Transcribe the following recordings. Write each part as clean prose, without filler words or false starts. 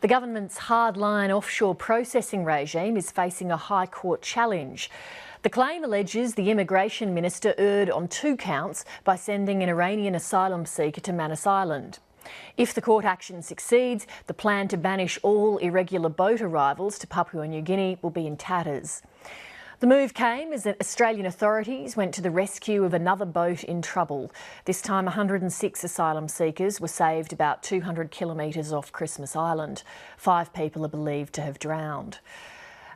The government's hardline offshore processing regime is facing a High Court challenge. The claim alleges the immigration minister erred on 2 counts by sending an Iranian asylum seeker to Manus Island. If the court action succeeds, the plan to banish all irregular boat arrivals to Papua New Guinea will be in tatters. The move came as Australian authorities went to the rescue of another boat in trouble. This time 106 asylum seekers were saved about 200 kilometres off Christmas Island. 5 people are believed to have drowned.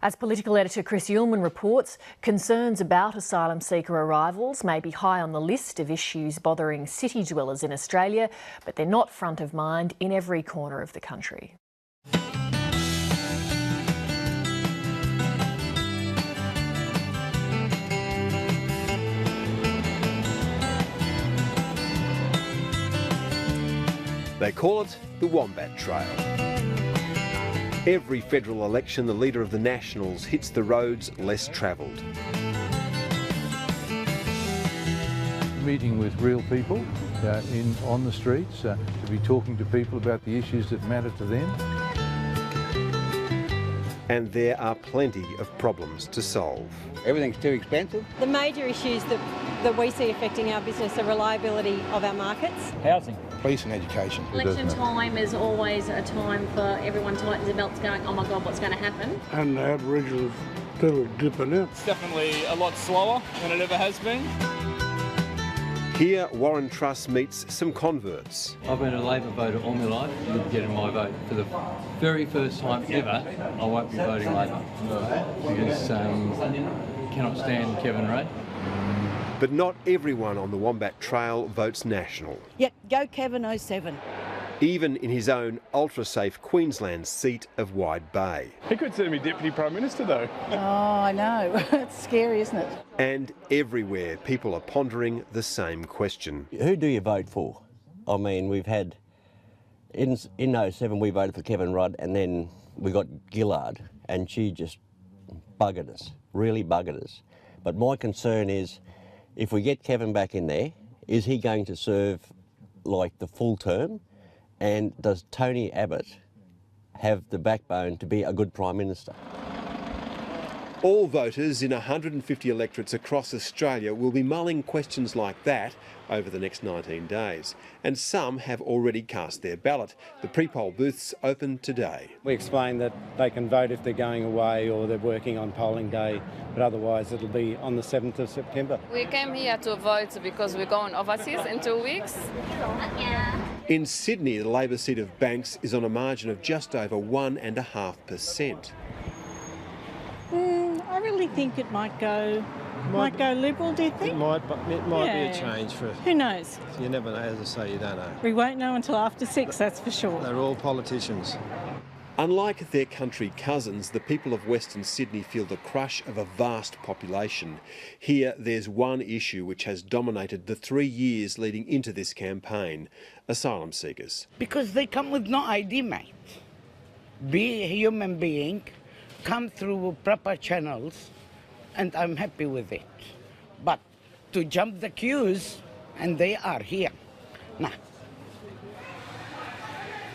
As political editor Chris Ullman reports, concerns about asylum seeker arrivals may be high on the list of issues bothering city dwellers in Australia, but they're not front of mind in every corner of the country. They call it the Wombat Trail. Every federal election, the leader of the Nationals hits the roads less travelled. Meeting with real people on the streets, to be talking to people about the issues that matter to them. And there are plenty of problems to solve. Everything's too expensive. The major issues that we see affecting our business are reliability of our markets. Housing. Police and education. Election time is always a time for everyone to tighten their belts going, oh my God, what's going to happen? And the Aboriginals still dipping out. It's definitely a lot slower than it ever has been. Here, Warren Truss meets some converts. I've been a Labor voter all my life. You're getting my vote. For the very first time ever, I won't be voting Labor because cannot stand Kevin Rudd. But not everyone on the Wombat Trail votes National. Yep, go Kevin 07. Even in his own ultra-safe Queensland seat of Wide Bay. He could soon be Deputy Prime Minister though. Oh, I know. It's scary, isn't it? And everywhere people are pondering the same question. Who do you vote for? I mean, we've had, in 07 we voted for Kevin Rudd, and then we got Gillard, and she just buggered us, really buggered us. But my concern is, if we get Kevin back in there, is he going to serve like the full term? And does Tony Abbott have the backbone to be a good Prime Minister? All voters in 150 electorates across Australia will be mulling questions like that over the next 19 days. And some have already cast their ballot. The pre-poll booths open today. We explain that they can vote if they're going away or they're working on polling day, but otherwise it'll be on the 7th of September. We came here to vote because we're going overseas in 2 weeks. In Sydney, the Labor seat of Banks is on a margin of just over 1.5%. I really think it might go Liberal, do you think? It might be a change for... Who knows? You never know, as I say, you don't know. We won't know until after 6, that's for sure. They're all politicians. Unlike their country cousins, the people of Western Sydney feel the crush of a vast population. Here, there's one issue which has dominated the 3 years leading into this campaign: asylum seekers. Because they come with no ID, mate. Be a human being, come through proper channels, and I'm happy with it. But to jump the queues, and they are here, nah.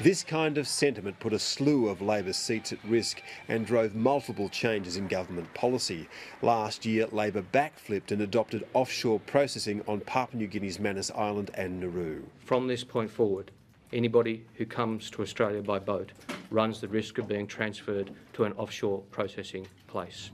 This kind of sentiment put a slew of Labor seats at risk and drove multiple changes in government policy. Last year, Labor backflipped and adopted offshore processing on Papua New Guinea's Manus Island and Nauru. From this point forward, anybody who comes to Australia by boat runs the risk of being transferred to an offshore processing place.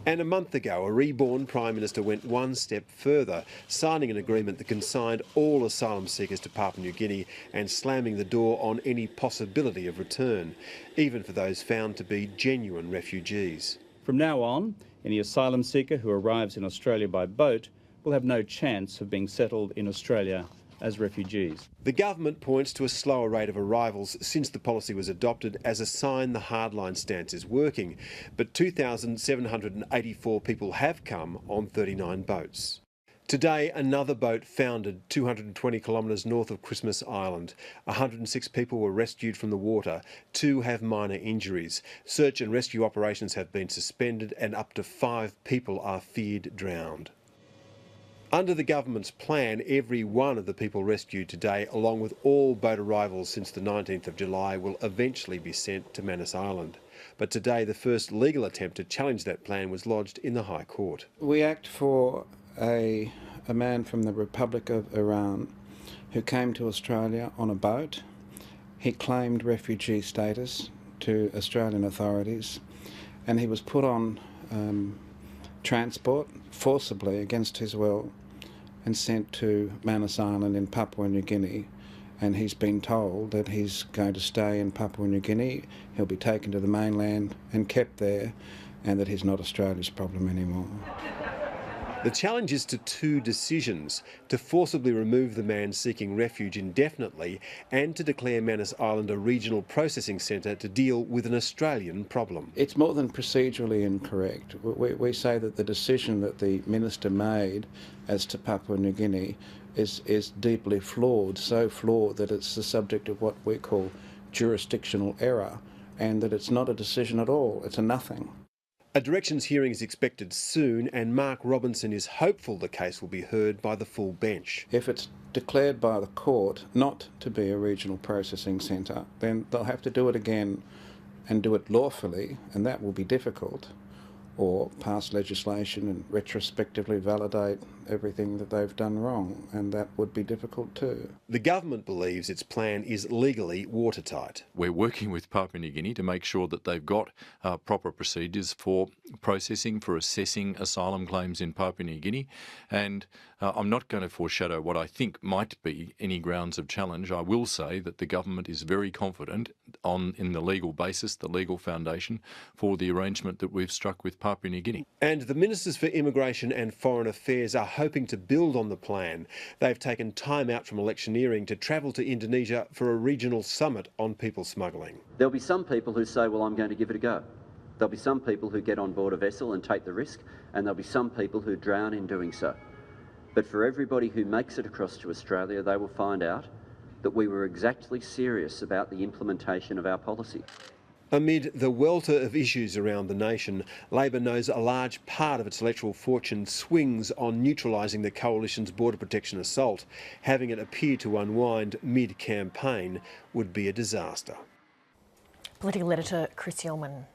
And a month ago, a reborn Prime Minister went one step further, signing an agreement that consigned all asylum seekers to Papua New Guinea and slamming the door on any possibility of return, even for those found to be genuine refugees. From now on, any asylum seeker who arrives in Australia by boat will have no chance of being settled in Australia as refugees. The government points to a slower rate of arrivals since the policy was adopted as a sign the hardline stance is working, but 2,784 people have come on 39 boats. Today, another boat foundered 220 kilometres north of Christmas Island. 106 people were rescued from the water. 2 have minor injuries. Search and rescue operations have been suspended and up to 5 people are feared drowned. Under the government's plan, every one of the people rescued today, along with all boat arrivals since the 19th of July, will eventually be sent to Manus Island. But today, the first legal attempt to challenge that plan was lodged in the High Court. We act for a man from the Republic of Iran who came to Australia on a boat. He claimed refugee status to Australian authorities, and he was put on transport forcibly against his will and sent to Manus Island in Papua New Guinea, and he's been told that he's going to stay in Papua New Guinea, he'll be taken to the mainland and kept there, and that he's not Australia's problem anymore. The challenge is to two decisions: to forcibly remove the man seeking refuge indefinitely and to declare Manus Island a regional processing centre to deal with an Australian problem. It's more than procedurally incorrect. We say that the decision that the Minister made as to Papua New Guinea is deeply flawed, so flawed that it's the subject of what we call jurisdictional error, and that it's not a decision at all, it's a nothing. A directions hearing is expected soon, and Mark Robinson is hopeful the case will be heard by the full bench. If it's declared by the court not to be a regional processing centre, then they'll have to do it again and do it lawfully, and that will be difficult, or pass legislation and retrospectively validate everything that they've done wrong, and that would be difficult too. The government believes its plan is legally watertight. We're working with Papua New Guinea to make sure that they've got proper procedures for processing, for assessing asylum claims in Papua New Guinea, and I'm not going to foreshadow what I think might be any grounds of challenge. I will say that the government is very confident in the legal basis, the legal foundation for the arrangement that we've struck with Papua New Guinea. And the Ministers for Immigration and Foreign Affairs are hoping to build on the plan. They've taken time out from electioneering to travel to Indonesia for a regional summit on people smuggling. There'll be some people who say, well, I'm going to give it a go. There'll be some people who get on board a vessel and take the risk, and there'll be some people who drown in doing so. But for everybody who makes it across to Australia, they will find out that we were exactly serious about the implementation of our policy. Amid the welter of issues around the nation, Labor knows a large part of its electoral fortune swings on neutralising the Coalition's border protection assault. Having it appear to unwind mid-campaign would be a disaster. Political editor Chris Yeoman.